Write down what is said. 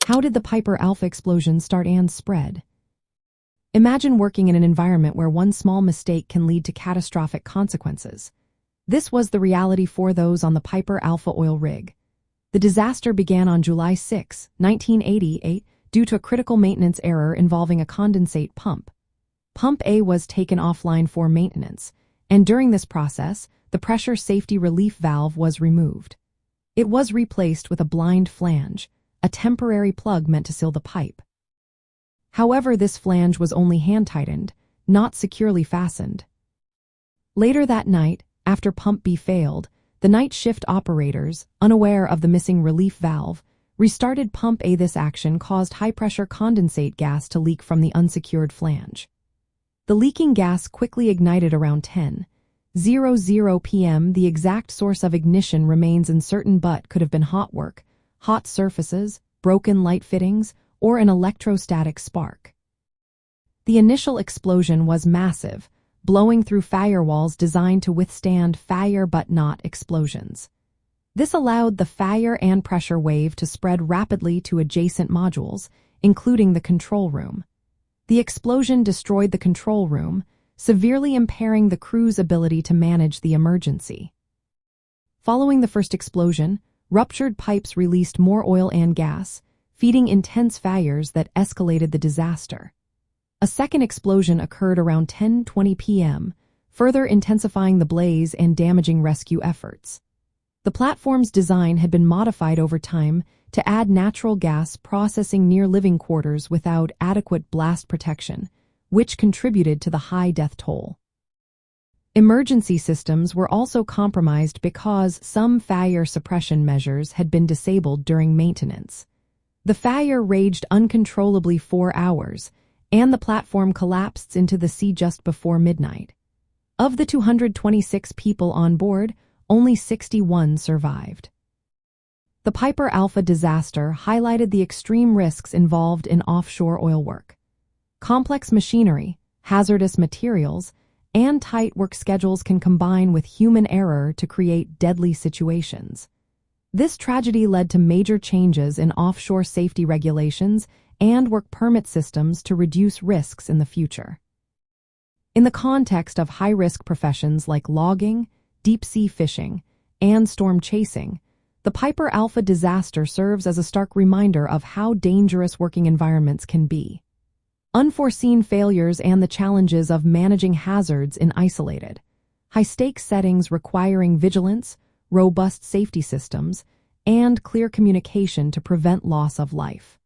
How did the Piper Alpha explosion start and spread? Imagine working in an environment where one small mistake can lead to catastrophic consequences. This was the reality for those on the Piper Alpha oil rig. The disaster began on July 6, 1988, due to a critical maintenance error involving a condensate pump. Pump A was taken offline for maintenance, and during this process, the pressure safety relief valve was removed. It was replaced with a blind flange, a temporary plug meant to seal the pipe. However, this flange was only hand-tightened, not securely fastened. Later that night, after Pump B failed, the night shift operators, unaware of the missing relief valve, restarted Pump A. This action caused high-pressure condensate gas to leak from the unsecured flange. The leaking gas quickly ignited around 10:00 p.m. The exact source of ignition remains uncertain, but could have been hot work, hot surfaces, broken light fittings, or an electrostatic spark. The initial explosion was massive, blowing through firewalls designed to withstand fire but not explosions. This allowed the fire and pressure wave to spread rapidly to adjacent modules, including the control room. The explosion destroyed the control room, severely impairing the crew's ability to manage the emergency. Following the first explosion, ruptured pipes released more oil and gas, feeding intense fires that escalated the disaster. A second explosion occurred around 10:20 p.m., further intensifying the blaze and damaging rescue efforts. The platform's design had been modified over time to add natural gas processing near living quarters without adequate blast protection, which contributed to the high death toll. Emergency systems were also compromised because some fire suppression measures had been disabled during maintenance. The fire raged uncontrollably for hours, and the platform collapsed into the sea just before midnight. Of the 226 people on board, only 61 survived. The Piper Alpha disaster highlighted the extreme risks involved in offshore oil work. Complex machinery, hazardous materials, and tight work schedules can combine with human error to create deadly situations. This tragedy led to major changes in offshore safety regulations and work permit systems to reduce risks in the future. In the context of high-risk professions like logging, deep-sea fishing, and storm chasing, the Piper Alpha disaster serves as a stark reminder of how dangerous working environments can be. Unforeseen failures and the challenges of managing hazards in isolated, high-stakes settings requiring vigilance, robust safety systems, and clear communication to prevent loss of life.